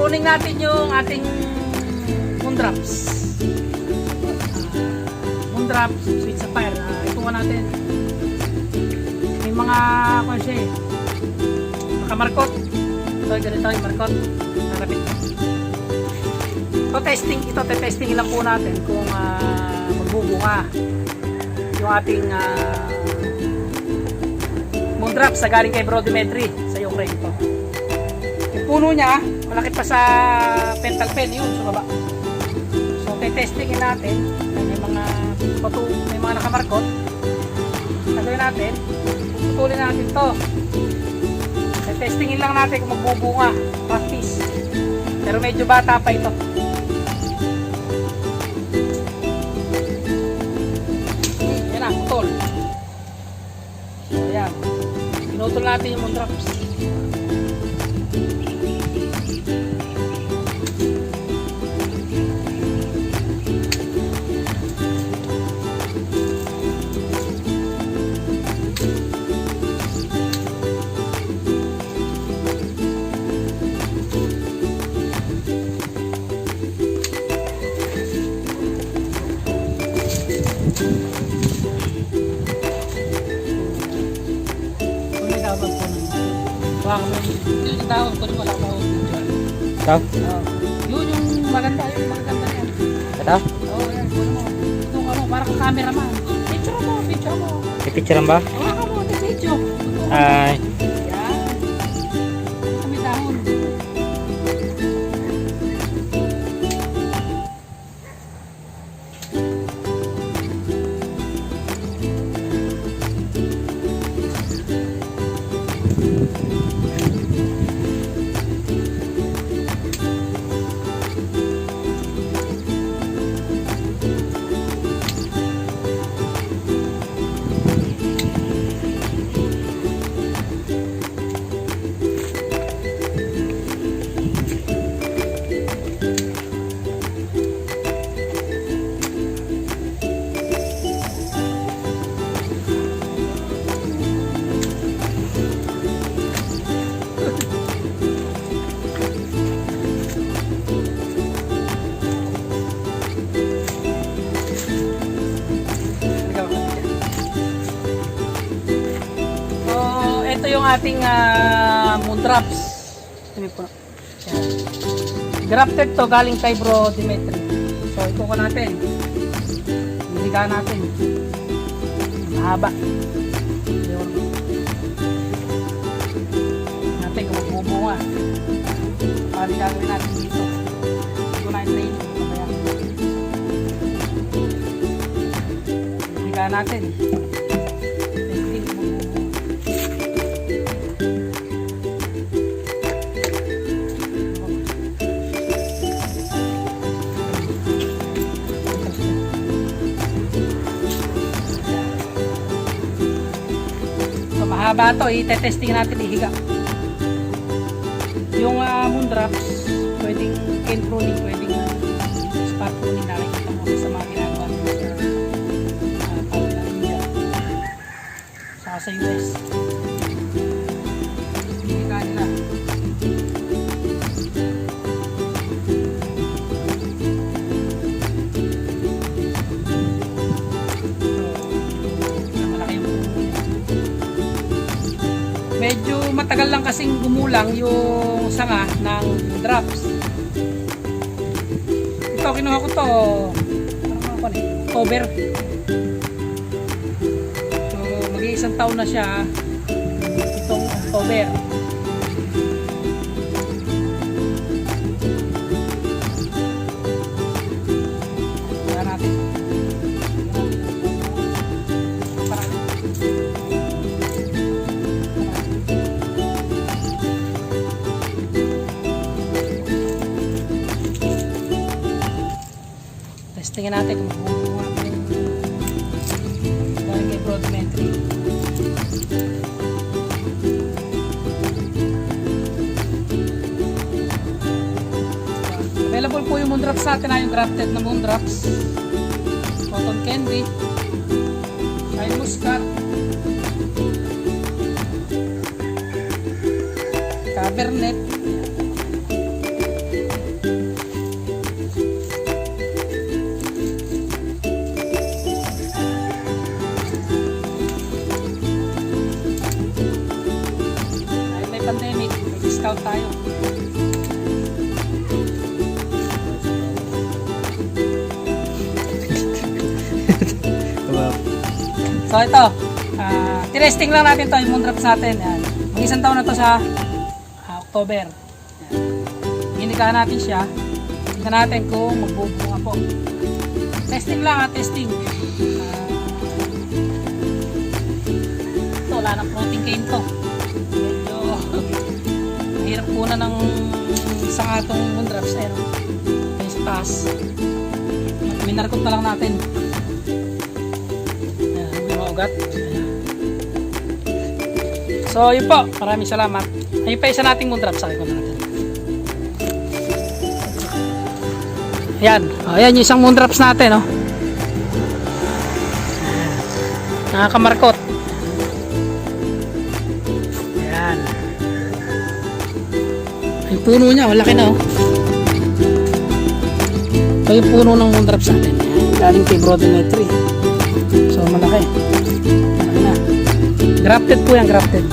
pruning natin yung ating moondrops. Moondrops, sweet sapphire. Ito nga natin. May mga kasi nakamarkot. So ganito yung markot. Narapit. Ito testing lang po natin kung magbubunga yung ating moondrops sa galing kay Bro Dimitri sa Ukraine ito. Yung puno niya malaki pa sa pental pen yun sa baba. So testingin natin. May mga nakamarkot. Gagawin natin, puputulin natin to. Testingin lang natin kung magbubunga. Practice. Pero medyo bata pa ito. Yan na, putol. So ayan. Pinutol natin yung moondrops. Yung tawag ko rin wala ko ito? Yun yung maganda yan. Ito? Oo, yan. Ito ano, parang cameraman. Picture mo. Pipicturean ba? Oo, mo, picture. Ay. Yan. Ito may dahon. Ito yung ating moondrops. Grafted to galing kay Bro Dimitri. So ito ko natin. Hihiga natin. Mahaba. Natin kung magbubunga. Paano gagawin natin dito? Ito na yung training. Hihiga natin. Mahaba ito, i-testing natin ihiga. Yung moondrops, pwedeng cane pruning, pwedeng spot pruning, nakikita mo sa mga ginagawa nila sa India, saka sa US. Ihiga nila. Medyo matagal lang kasing gumulang yung sanga ng drops. Ito, kinuha ko to October. So mag-iisang taon na siya itong October. Kaya natin testingin natin kung magbubunga dahil kay Bro Dimitri. Available po yung moondrops sa atin, yung grafted na moondrops, cotton candy, shine muscat, cabernet, So ito, tinesting lang natin to yung moondrops natin. Yan. Mag isang taon na to sa October. Inikahan natin siya. Tingnan natin kung magbubunga po. Testing lang testing. Ito, wala ng protein cane to. Medyo mahirap muna ng isang atong moondrops. Ayan o. Ayan sa taas. Minarkot na lang natin. Ugat. So yun po, maraming salamat. Ayun pa isa nating moondrops, sabi ko na natin. Ayan, ayan yung isang moondrops natin, oh. Nakakamarkot. Ayan. Yung puno niya, malaki na, oh. Ito yung puno ng moondrops natin. Galing kay Broadway Tree. So malaki. Malaki na. Grafted po yan, grafted.